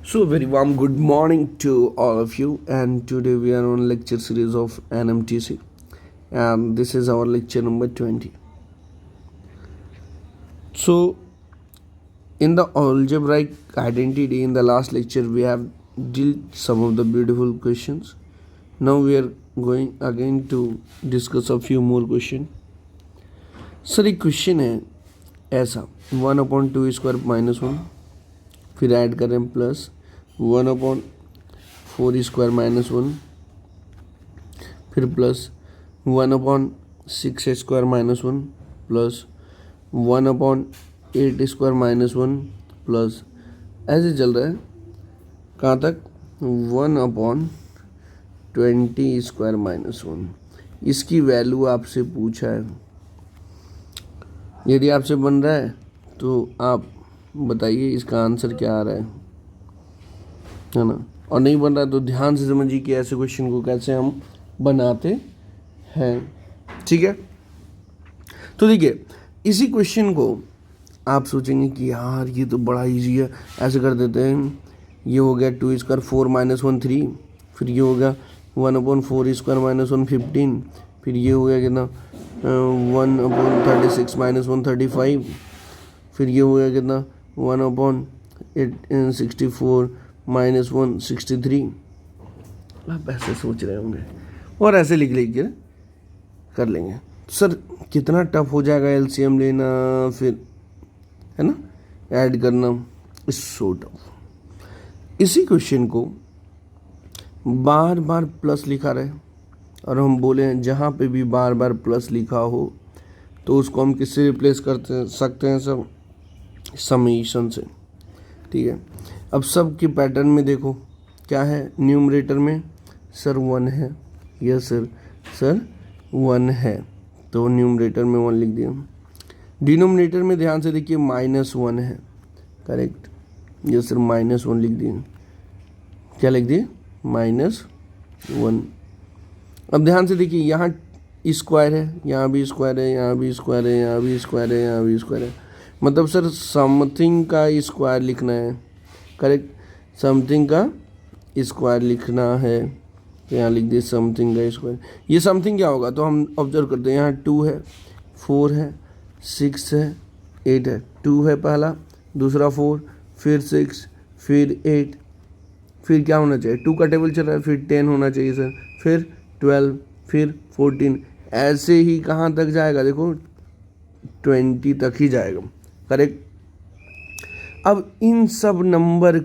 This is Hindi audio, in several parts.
So, very warm good morning to all of you. And today we are on lecture series of NMTC, and this is our lecture number 20. So, in the algebraic identity, in the last lecture, we have dealt some of the beautiful questions. Now we are going again to discuss a few more questions. Sir एक क्वेश्चन है ऐसा 1/2² - 1, फिर ऐड करें प्लस 1/4² - 1, फिर प्लस 1/6² - 1 प्लस 1/8² - 1 प्लस ऐसे चल रहा है कहाँ तक 1/20² - 1। इसकी वैल्यू आपसे पूछा है। यदि आपसे बन रहा है तो आप बताइए इसका आंसर क्या आ रहा है ना। और नहीं बन रहा है तो ध्यान से समझिए कि ऐसे क्वेश्चन को कैसे हम बनाते हैं। ठीक है, तो देखिए इसी क्वेश्चन को आप सोचेंगे कि यार ये तो बड़ा इजी है, ऐसे कर देते हैं। ये हो गया 2² 4 - 1 3, फिर ये हो गया 1/4² - 1 15, फिर ये हो गया कितना 1/36 - 1 35, फिर ये हो गया कितना 1/64 - 1 63। आप ऐसे सोच रहे होंगे और ऐसे लिख लीजिए कर लेंगे। सर कितना टफ हो जाएगा एलसीएम लेना, फिर है ना ऐड करना, इट्स सो टफ। इसी क्वेश्चन को बार बार प्लस लिखा रहे और हम बोले हैं जहाँ पे भी बार बार प्लस लिखा हो तो उसको हम किससे रिप्लेस करते सकते हैं सब समेशन से। ठीक है, अब सब के पैटर्न में देखो क्या है। न्यूमरेटर में सर 1 है, यस सर 1 है तो न्यूमरेटर में 1 लिख दिया। डिनोमिनेटर में ध्यान से देखिए -1 है, करेक्ट, यस सर -1 लिख दिए। क्या लिख दिए -1। अब ध्यान से देखिए यहाँ स्क्वायर है, यहाँ भी स्क्वायर है, यहाँ भी स्क्वायर है, यहाँ भी स्क्वायर है, यहाँ भी स्क्वायर है। मतलब सर समथिंग का स्क्वायर लिखना है, करेक्ट, समथिंग का स्क्वायर लिखना है तो यहाँ लिख दिए समथिंग का स्क्वायर। ये समथिंग क्या होगा तो हम ऑब्जर्व करते हैं यहाँ 2 है, 4 है, 6 है, 8 है। 2 है पहला, दूसरा 4, फिर 6, फिर 8, फिर क्या होना चाहिए 2 का टेबल चल रहा है, फिर 10 होना चाहिए सर, फिर 12, फिर 14, ऐसे ही कहाँ तक जाएगा देखो 20 तक ही जाएगा, करेक्ट। अब इन सब नंबर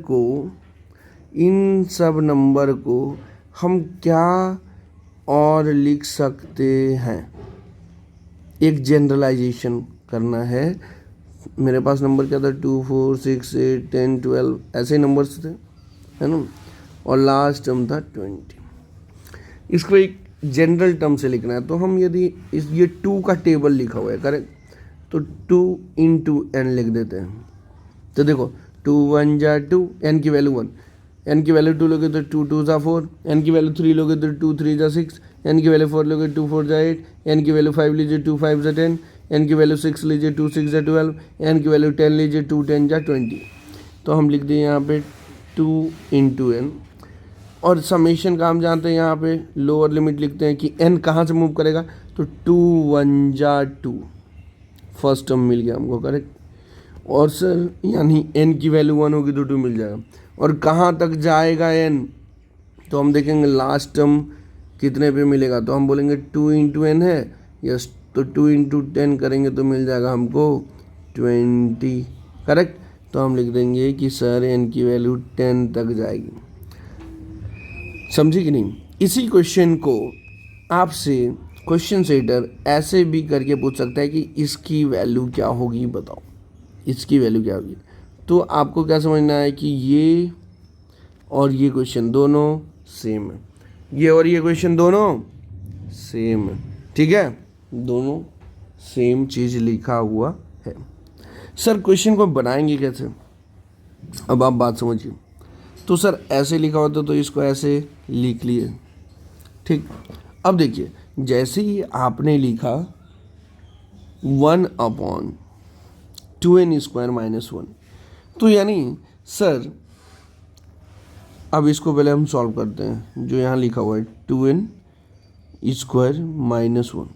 को हम क्या और लिख सकते हैं, एक जनरलाइजेशन करना है। मेरे पास नंबर क्या था 2 4 6 8 10 12 ऐसे नंबर्स थे, है ना, और लास्ट टर्म था 20। इसको एक जनरल टर्म से लिखना है तो हम यदि ये 2 का टेबल लिखा हुआ है, करेक्ट, तो 2 × n लिख देते हैं। तो देखो 2 1 जा 2, n की वैल्यू 1, n की वैल्यू 2 लोगे तो 2 2 जा 4, n की वैल्यू 3 लोगे तो 2 3 जा 6, n की वैल्यू 4 लोगे 2 4 जा 8, n की वैल्यू 5 लीजिए 2 5 जा 10, n की वैल्यू 6 लीजिए 2 6 जा 12, n की वैल्यू 10 लीजिए 2 10 जा 20। तो हम लिख दिए यहाँ पे 2 × n। और समेशन का हम जानते हैं यहाँ पे लोअर लिमिट लिखते हैं कि n कहाँ से मूव करेगा तो 2 1 जा 2, फर्स्ट टर्म मिल गया हमको, करेक्ट। और सर यानी n की वैल्यू 1 होगी तो 2 मिल जाएगा। और कहाँ तक जाएगा n तो हम देखेंगे लास्ट टर्म कितने पे मिलेगा तो हम बोलेंगे 2 × n है, यस, तो 2 × 10 करेंगे तो मिल जाएगा हमको 20, करेक्ट। तो हम लिख देंगे कि सर n की वैल्यू 10 तक जाएगी। समझे कि नहीं। इसी क्वेश्चन को आपसे क्वेश्चन सेटर ऐसे भी करके पूछ सकता है कि इसकी वैल्यू क्या होगी बताओ, इसकी वैल्यू क्या होगी। तो आपको क्या समझना है कि ये और ये क्वेश्चन दोनों सेम है, ये और ये क्वेश्चन दोनों सेम है, ठीक है, दोनों सेम चीज़ लिखा हुआ है। सर क्वेश्चन को बनाएंगे कैसे, अब आप बात समझिए। तो सर ऐसे लिखा होता तो इसको ऐसे लिख लिए, ठीक। अब देखिए जैसे ही आपने लिखा 1/2n² - 1, तो यानी सर अब इसको पहले हम सॉल्व करते हैं। जो यहाँ लिखा हुआ है 2n स्क्वायर माइनस 1,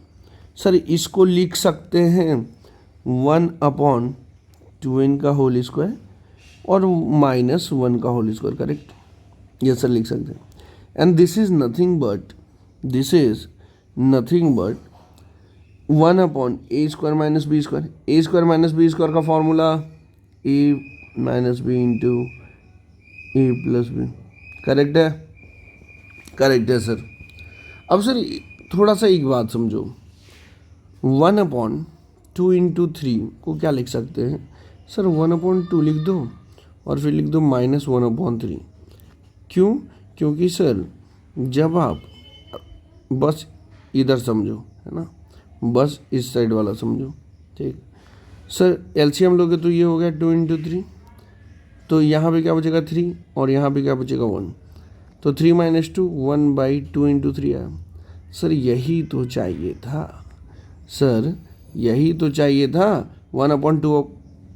सर इसको लिख सकते हैं 1/2n का होल स्क्वायर और -1 का होल स्क्वायर, करेक्ट? ये सर लिख सकते हैं। And this is nothing but 1/a square minus B square. A square minus B square का formula a minus B into A plus B, correct है? करेक्ट है सर। अब सर थोड़ा सा एक बात समझो, 1/2 इंटू 3 को क्या लिख सकते हैं सर? 1/2 लिख दो और फिर लिख दो -1/3। क्यों? क्योंकि सर जब आप बस इधर समझो, है ना, बस इस साइड वाला समझो, ठीक सर। एलसीएम लोगे तो ये हो गया 2 इंटू 3, तो यहाँ पे क्या बचेगा 3 और यहाँ पे क्या बचेगा 1, तो 3 - 2 1/2 इंटू 3 आया। सर यही तो चाहिए था, सर यही तो चाहिए था, 1/2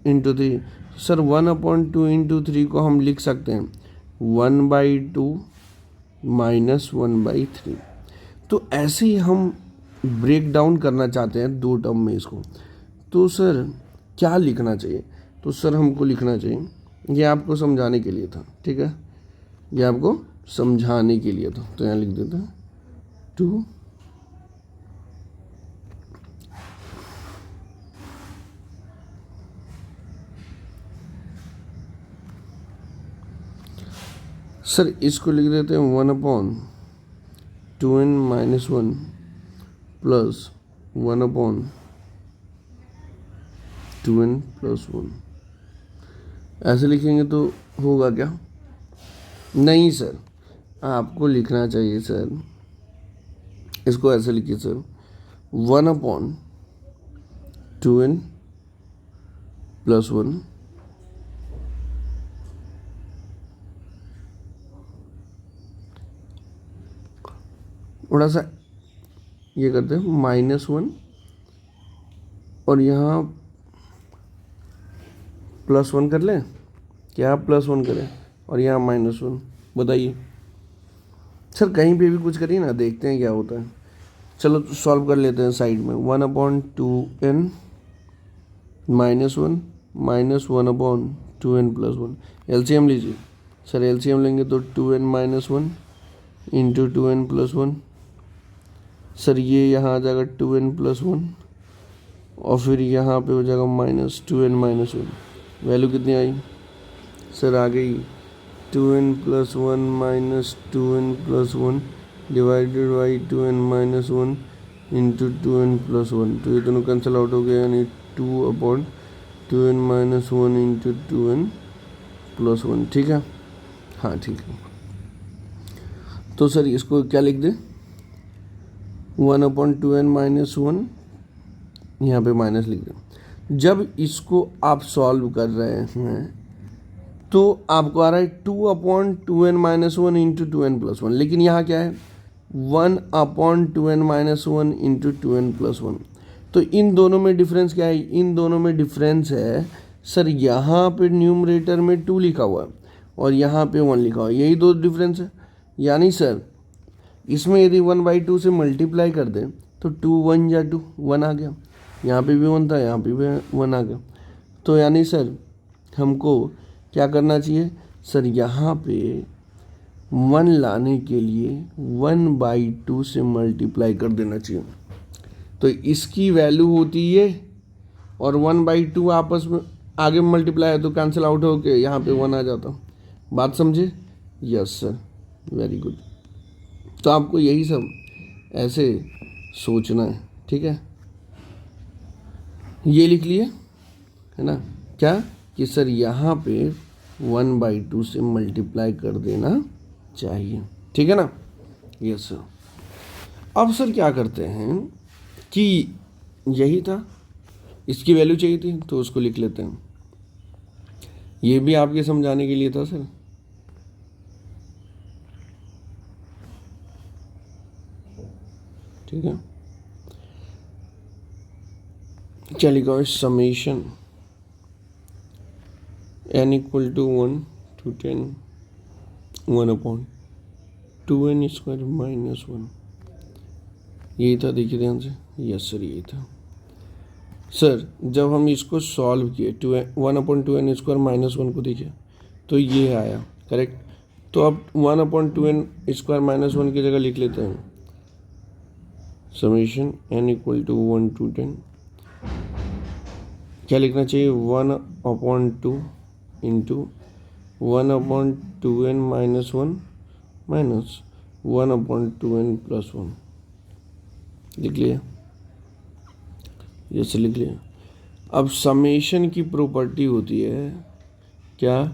इंटू 3। सर 1/2 इंटू 3 को हम लिख सकते हैं 1/2 माइनस 1/3। तो ऐसे ही हम ब्रेक डाउन करना चाहते हैं दो टर्म में इसको, तो सर क्या लिखना चाहिए? तो सर हमको लिखना चाहिए, ये आपको समझाने के लिए था, ठीक है, ये आपको समझाने के लिए था, तो यहाँ लिख देते हैं 2 सर इसको लिख देते हैं 1/2n minus 1 plus 1/2n plus 1। ऐसे लिखेंगे तो होगा क्या? नहीं सर, आपको लिखना चाहिए सर, इसको ऐसे लिखिए सर 1/2n प्लस 1 थोड़ा सा ये करते हैं -1 और यहाँ +1 कर लें, क्या +1 करें और यहाँ -1, बताइए सर। कहीं पे भी कुछ करिए ना, देखते हैं क्या होता है। चलो तो सॉल्व कर लेते हैं साइड में। 1/2n minus 1 minus 1/2n plus 1, LCM लीजिए सर। एलसीएम लेंगे तो 2n minus 1 into 2n plus 1, sir ये यहाँ आ जाएगा 2n प्लस 1 और फिर यहाँ पे हो जाएगा -2n माइनस 1। वैल्यू कितनी आई सर? आ गई 2n plus 1 minus 2n plus 1 divided by 2n minus 1 into 2n plus 1। तो ये दोनों कैंसिल आउट हो गया, यानी 2/2n minus 1 into 2n plus 1, ठीक है? हाँ ठीक है। तो सर इसको क्या लिख दें? 1/2n माइनस 1, यहाँ पे माइनस लिख दें। जब इसको आप सॉल्व कर रहे हैं तो आपको आ रहा है 2/2n minus 1 into 2n plus 1, लेकिन यहाँ क्या है 1/2n minus 1 into 2n plus 1। तो इन दोनों में डिफरेंस क्या है? इन दोनों में डिफरेंस है सर, यहाँ पे न्यूमरेटर में 2 लिखा हुआ है और यहाँ पे 1 लिखा हुआ है, यही दो डिफरेंस है। यानी सर इसमें यदि 1/2 से मल्टीप्लाई कर दें तो 2 1 या 2 1 आ गया, यहाँ पे भी 1 था, यहाँ पे भी 1 आ गया। तो यानी सर हमको क्या करना चाहिए सर? यहाँ पे 1 लाने के लिए 1/2 से मल्टीप्लाई कर देना चाहिए, तो इसकी वैल्यू होती है और 1/2 आपस में आगे मल्टीप्लाई है तो कैंसिल आउट हो के यहाँ पे 1 आ जाता। बात समझे? Yes sir, very good. तो आपको यही सब ऐसे सोचना है, ठीक है? ये लिख लिए, है ना, क्या कि सर यहाँ पे 1/2 से मल्टीप्लाई कर देना चाहिए, ठीक है ना? Yes sir. अब सर क्या करते हैं कि यही था, इसकी वैल्यू चाहिए थी तो उसको लिख लेते हैं। ये भी आपके समझाने के लिए था सर, ठीक है? चलिए summation n = 1 to 10 1/2n² minus 1, यही था, देखिए ध्यान से, यस सर यही था। सर जब हम इसको सॉल्व किए 1/2n² माइनस 1 को देखिए तो ये आया, करेक्ट। तो अब 1/2n² माइनस 1 की जगह लिख लेते हैं summation n equal to 1 to 10, क्या लिखना चाहिए, 1/2 into 1/2n minus 1 minus 1/2n plus 1, लिख लिया, जैसे लिख लिया। अब समेशन की प्रॉपर्टी होती है क्या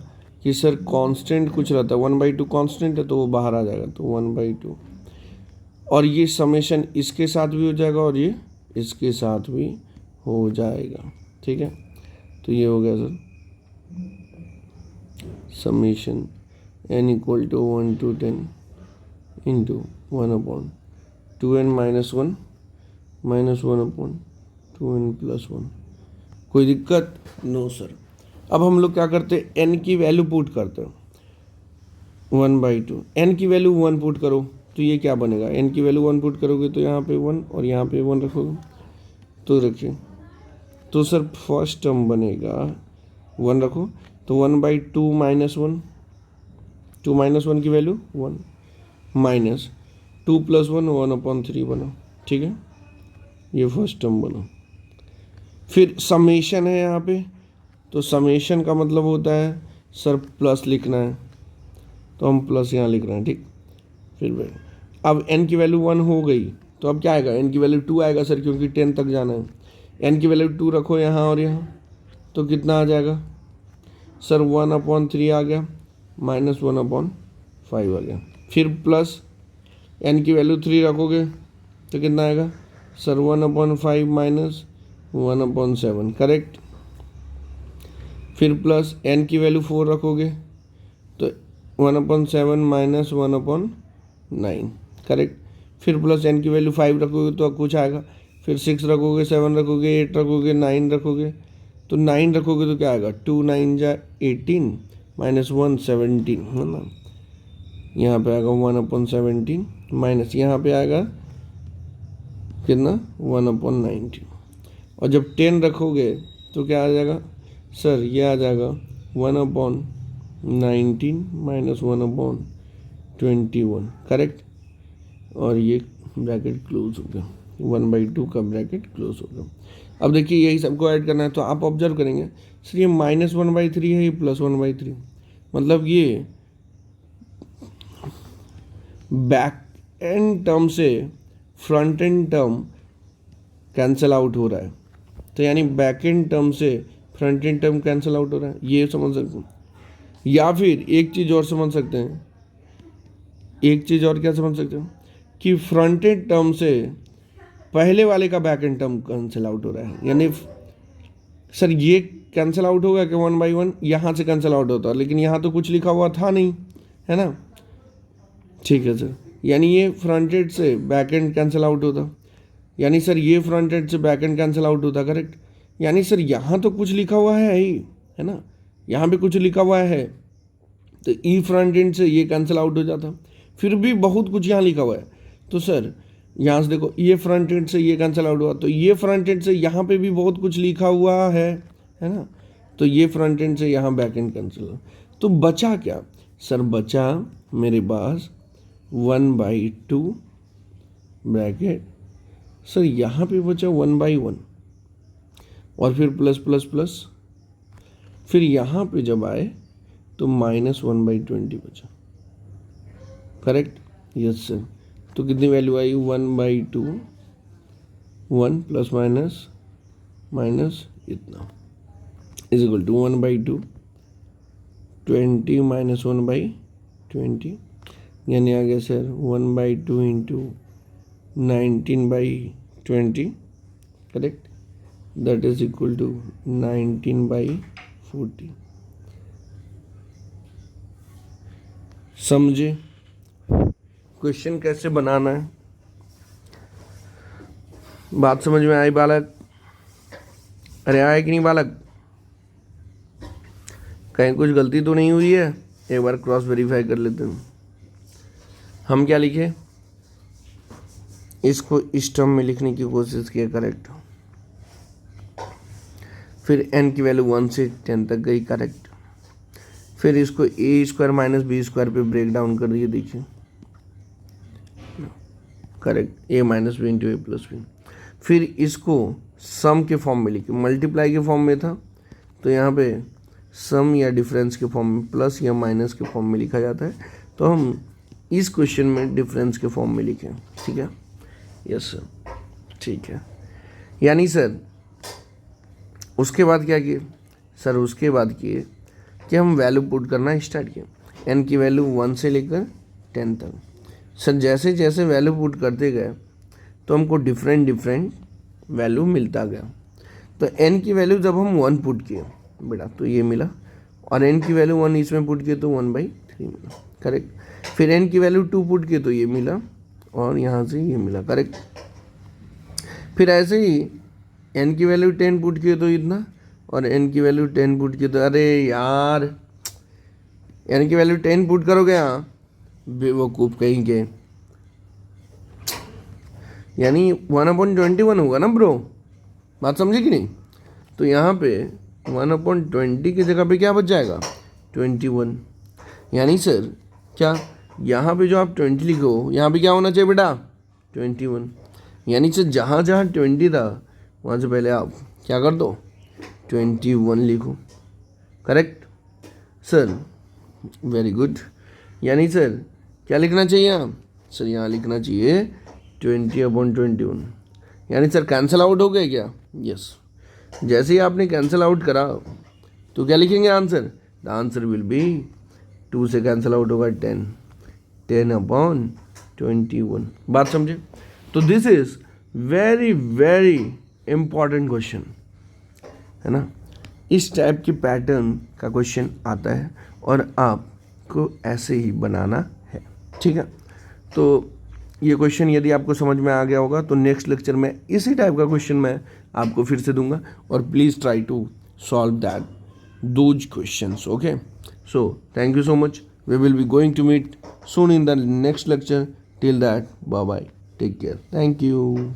कि सर कांस्टेंट कुछ रहता है, 1/2 कांस्टेंट है तो वो बाहर आ जाएगा, तो 1/2, और ये समेशन इसके साथ भी हो जाएगा और ये इसके साथ भी हो जाएगा, ठीक है। तो ये हो गया sir summation n equal to 1 to 10 into 1/2n minus 1 minus 1/2n plus 1। कोई दिक्कत? No sir. अब हम लोग क्या करते हैं, n की वैल्यू पुट करते हैं 1/2, n की वैल्यू 1 पुट करो तो ये क्या बनेगा, n की वैल्यू 1 पुट करोगे तो यहाँ पे 1 और यहाँ पे 1 रखोगे तो रखिए, तो सर फर्स्ट टर्म बनेगा 1 रखो तो 1/2 माइनस 1, 2 माइनस 1 की वैल्यू 1 माइनस 2 प्लस 1 1/3 बना, ठीक है, ये फर्स्ट टर्म बना। फिर समेशन है यहाँ पे, तो समेशन का मतलब होता है सर प्लस लिखना है, तो हम प्लस यहाँ लिख रहे हैं, ठीक। फिर अब n की वैल्यू 1 हो गई तो अब क्या आएगा, n की वैल्यू 2 आएगा सर, क्योंकि 10 तक जाना है। n की वैल्यू 2 रखो यहाँ और यहाँ, तो कितना आ जाएगा सर 1/3 आ गया माइनस 1/5 आ गया। फिर प्लस n की वैल्यू 3 रखोगे तो कितना आएगा सर 1/5 माइनस 1/7, करेक्ट। फिर प्लस n की वैल्यू 4 रखोगे तो 1/7 माइनस 1/9, करेक्ट। फिर प्लस n की वैल्यू 5 रखोगे तो कुछ आएगा, फिर 6 रखोगे, 7 रखोगे, 8 रखोगे, 9 रखोगे, तो 9 रखोगे तो क्या आएगा 2 9 जा 18 माइनस 1 17, है ना। यहाँ पे आएगा 1/17 माइनस यहाँ पे आएगा कितना 1/19, और जब 10 रखोगे तो क्या आ जाएगा सर, ये आ जाएगा 1/19 माइनस 1/21, करेक्ट। और ये ब्रैकेट क्लोज हो गया, 1/2 का ब्रैकेट क्लोज हो गया। अब देखिए यही सबको ऐड करना है, तो आप ऑब्जर्व करेंगे सर ये माइनस 1/3 है, ये प्लस 1/3, मतलब ये बैक एंड टर्म से front end term cancel out हो रहा है, तो यानी बैक एंड टर्म से front end term cancel out हो रहा है, ये समझ सकते हैं। या फिर एक चीज़ और समझ सकते हैं, एक चीज़ और क्या समझ सकते हैं कि फ्रंट एंड टर्म से पहले वाले का back and term cancel out हो रहा है, यानी सर ये कैंसिल आउट होगा कि 1/1 यहाँ से कैंसिल आउट होता है, लेकिन यहाँ तो कुछ लिखा हुआ था नहीं, है ना, ठीक है सर। यानी ये फ्रंट एंड से बैक एंड कैंसिल आउट होता, यानी सर ये फ्रंट एंड से बैक एंड कैंसिल आउट होता, करेक्ट। यानी सर यहाँ तो कुछ लिखा हुआ है ही, है ना, यहाँ पे कुछ लिखा हुआ है, तो ई फ्रंट एंड से ये कैंसिल आउट हो जाता, फिर भी बहुत कुछ यहाँ लिखा हुआ है, तो सर यहाँ से देखो ये फ्रंट एंड से ये कैंसिल आउट हुआ, तो ये फ्रंट एंड से यहाँ पे भी बहुत कुछ लिखा हुआ है ना, तो ये फ्रंट एंड से यहाँ बैक एंड कैंसिल हुआ, तो बचा क्या सर, बचा मेरे पास 1/2 ब्रैकेट, सर यहाँ पे बचा 1/1 और फिर प्लस प्लस प्लस, फिर यहाँ पे जब आए तो माइनस 1/20 बचा, करेक्ट, यस सर। तो कितनी वैल्यू आई 1/2, 1 प्लस माइनस माइनस इतना इज इक्वल टू 1/2 20 माइनस 1/20, यानी आ गया sir 1/2 into 19/20, correct, that is equal to 19/40। समझे क्वेश्चन कैसे बनाना है, बात समझ में आई बालक? अरे आए कि नहीं बालक, कहीं कुछ गलती तो नहीं हुई है? एक बार क्रॉस वेरीफाई कर लेते हैं। हम क्या लिखे, इसको इस टर्म में लिखने की कोशिश किया, करेक्ट। फिर n की वैल्यू 1 से 10 तक गई, करेक्ट। फिर इसको A square minus B square पे ब्रेक डाउन कर दिए, देखिए, correct, a minus B into A plus B. फिर इसको सम के फॉर्म में लिखे, मल्टीप्लाई के फॉर्म में था तो यहाँ पे सम या डिफरेंस के फॉर्म में, प्लस या माइनस के फॉर्म में लिखा जाता है, तो हम इस क्वेश्चन में डिफरेंस के फॉर्म में लिखें, ठीक है। यस सर, ठीक है। यानी सर उसके बाद क्या किए सर, उसके बाद किए कि हम वैल्यू पुट करना स्टार्ट किए, n की वैल्यू 1 से लेकर 10 तक। सर जैसे जैसे वैल्यू पुट करते गए तो हमको डिफरेंट वैल्यू मिलता गया। तो n की वैल्यू जब हम 1 पुट किए बेटा तो ये मिला, और n की वैल्यू 1 इसमें पुट किए तो 1/3 मिला, करेक्ट। फिर n की वैल्यू 2 पुट किए तो ये मिला, और यहाँ से ये मिला, करेक्ट। फिर ऐसे ही n की वैल्यू 10 पुट किए तो इतना, और n की वैल्यू 10 पुट किए तो, अरे यार n की वैल्यू 10 पुट करोगे यहाँ, बेवकूफ़ कहीं के, यानी 1/21 होगा ना ब्रो, बात समझे कि नहीं। तो यहाँ पे 1/20 की जगह पे क्या बच जाएगा, 21। यानी सर क्या, यहाँ पे जो आप 20 लिखो यहाँ पे क्या होना चाहिए बेटा, 21। यानी सर जहाँ जहाँ 20 था वहाँ से पहले आप क्या कर दो, 21 लिखो, करेक्ट सर, वेरी गुड। यानी सर क्या लिखना चाहिए आप, सर यहाँ लिखना चाहिए 20/21। यानी सर कैंसिल आउट हो गया क्या, यस। जैसे ही आपने कैंसिल आउट करा तो क्या लिखेंगे answer, the answer will be 2 से कैंसिल आउट होगा 10/21। बात समझे। तो this is very very important question है ना। इस टाइप की पैटर्न का क्वेश्चन आता है और आपको ऐसे ही बनाना है, ठीक है। तो ये क्वेश्चन यदि आपको समझ में आ गया होगा तो नेक्स्ट लेक्चर में इसी टाइप का क्वेश्चन मैं आपको फिर से दूंगा, और please try to solve that those questions, okay. So thank you so much, we will be going to meet soon in the next lecture. Till that, bye bye, take care, thank you.